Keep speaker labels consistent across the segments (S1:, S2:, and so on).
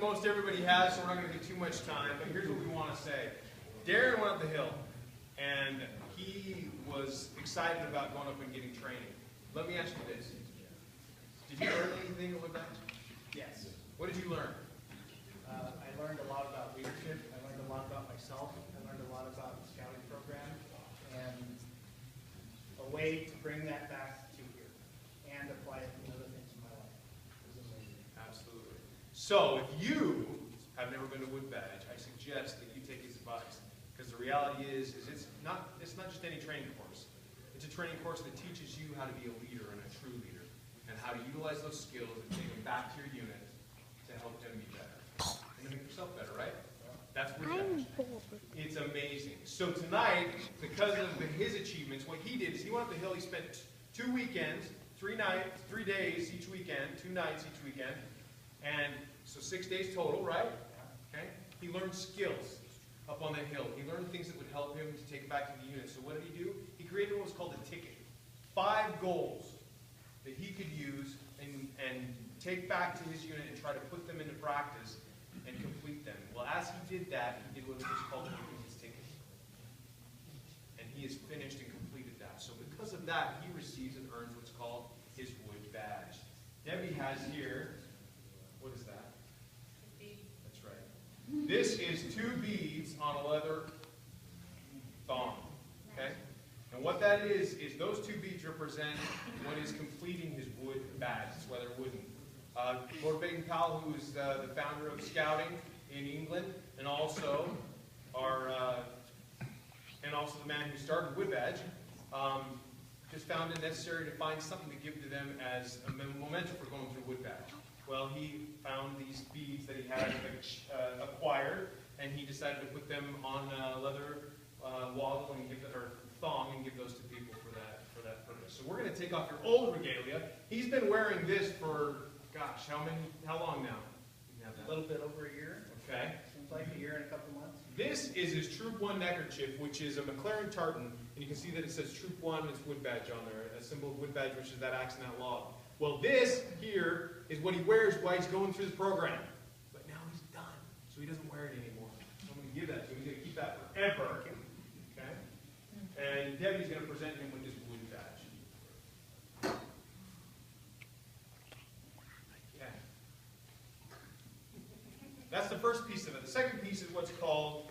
S1: most everybody has, so we're not going to get too much time, but here's what we want to say. Darren went up the hill, and he was excited about going up and getting training. Let me ask you this. Did you learn anything with that?
S2: Yes.
S1: What did you learn?
S2: I learned a lot about leadership. I learned a lot about myself. I learned a lot about the scouting program and a way to bring that back to here and apply it in other things in my life. It was amazing.
S1: Absolutely. So if you have never been to Woodbadge, I suggest that you take his advice. Because the reality is it's not just any training course. It's a training course that teaches you how to be a leader and a true leader, and how to utilize those skills and take them back to your unit to help them be better. And to make yourself better, right? That's Woodbadge. It's amazing. So tonight, because of his achievements, what he did is he went up the hill, he spent 2 weekends, 3 days each weekend, 2 nights each weekend, and so 6 days total, right? Okay. He learned skills up on the hill. He learned things that would help him to take back to the unit. So what did he do? He created what was called a ticket. 5 goals that he could use and take back to his unit and try to put them into practice and complete them. Well, as he did that, he did what was called his ticket. And he has finished and completed that. So because of that, he receives and earns what's called his Woodbadge. Debbie has here, what is that? That's right. This is 2 beads on a leather thong. Okay? And what that is those 2 beads represent what is completing his Woodbadge. It's leather wooden. Lord Baden Powell, who is the founder of Scouting in England, and also the man who started Woodbadge, just found it necessary to find something to give to them as a memento for going through Woodbadge. Well, he found these beads that he had acquired, and he decided to put them on a leather woggle and thong and give those to people for that purpose. So we're going to take off your old regalia. He's been wearing this for, gosh, how long now?
S2: A little bit over a year.
S1: Okay.
S2: Seems like a year and a couple months.
S1: This is his Troop 1 neckerchief, which is a McLaren tartan, and you can see that it says Troop 1 and it's Woodbadge on there, a symbol of Woodbadge, which is that axe and that log. Well, this here is what he wears while he's going through the program. But now he's done, so he doesn't wear it anymore. So I'm going to give that to him. He's going to keep that forever. Okay? And Debbie's going to present him with this Woodbadge. Yeah. That's the first piece of it. The second piece is what's called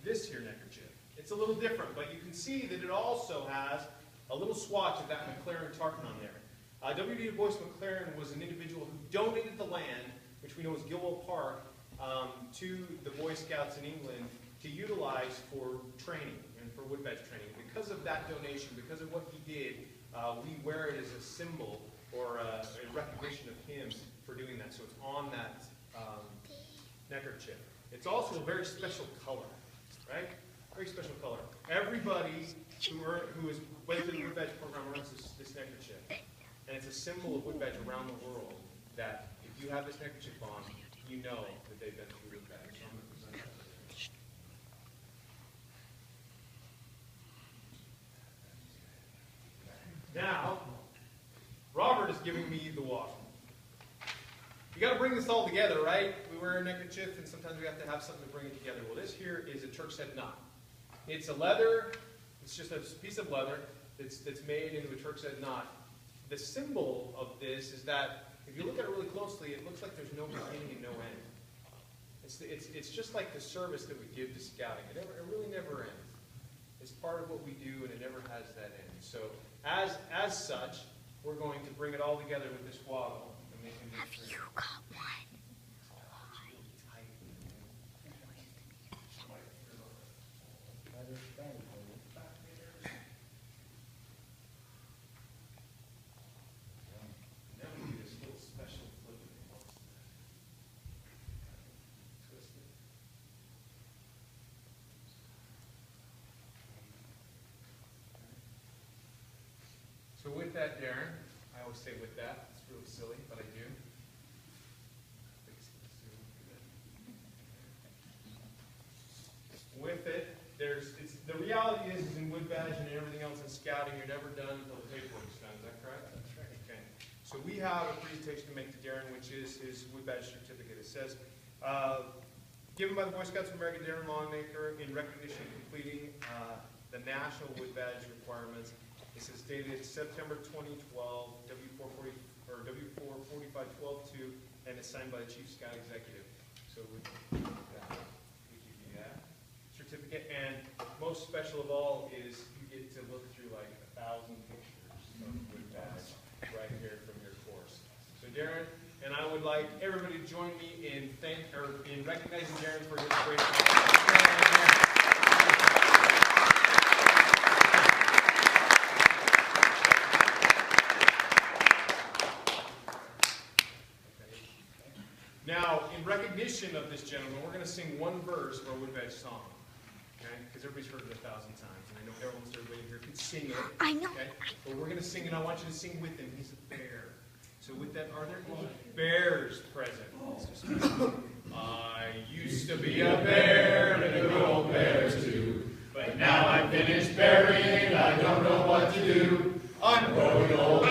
S1: this here neckerchief. It's a little different, but you can see that it also has a little swatch of that McLaren tartan on there. W.D. Du Bois McLaren was an individual who donated the land, which we know is Gilwell Park, to the Boy Scouts in England to utilize for training and for Woodbadge training. Because of that donation, because of what he did, we wear it as a symbol or a recognition of him for doing that. So it's on that neckerchief. It's also a very special color, right? Very special color. Everybody who is went through the Woodbadge program earns this neckerchief. And it's a symbol of Woodbadge around the world that if you have this neckerchief on, you know that they've been through Woodbadge. So I'm going to present that. Now, Robert is giving me the walk. You got to bring this all together, right? We wear a neckerchief, and sometimes we have to have something to bring it together. Well, this here is a Turk's head knot. It's a leather. It's just a piece of leather that's made into a Turk's head knot. The symbol of this is that if you look at it really closely, it looks like there's no beginning and no end. It's just like the service that we give to scouting. It really never ends. It's part of what we do, and it never has that end. So as such, we're going to bring it all together with this woggle.
S3: Have you got one?
S1: So with that, Darren, I always say with that, it's really silly, but I do. With it, the reality is in Woodbadge and everything else in scouting, you're never done until the paperwork's done. Is that correct? That's right. Okay. So we have a presentation to make to Darren, which is his Woodbadge certificate. It says, given by the Boy Scouts of America, Darren Longacre, in recognition of completing the national Woodbadge requirements. It says dated September 2012, W440 or W44512-2, and it's signed by the Chief Scout Executive. So we give you that certificate, and most special of all is you get to look through like 1,000 pictures of Woodbadge right here from your course. So Darren, and I would like everybody to join me in recognizing Darren for his great work. Now, in recognition of this gentleman, we're going to sing one verse of our Woodbadge song, okay? Because everybody's heard it 1,000 times, and I know everybody here could sing it.
S3: I know.
S1: Okay? But we're going to sing it. I want you to sing with him. He's a bear. So with that, are there any bears present? I used to be a bear and a good old bear too, but now I'm finished burying. I don't know what to do. I'm growing old.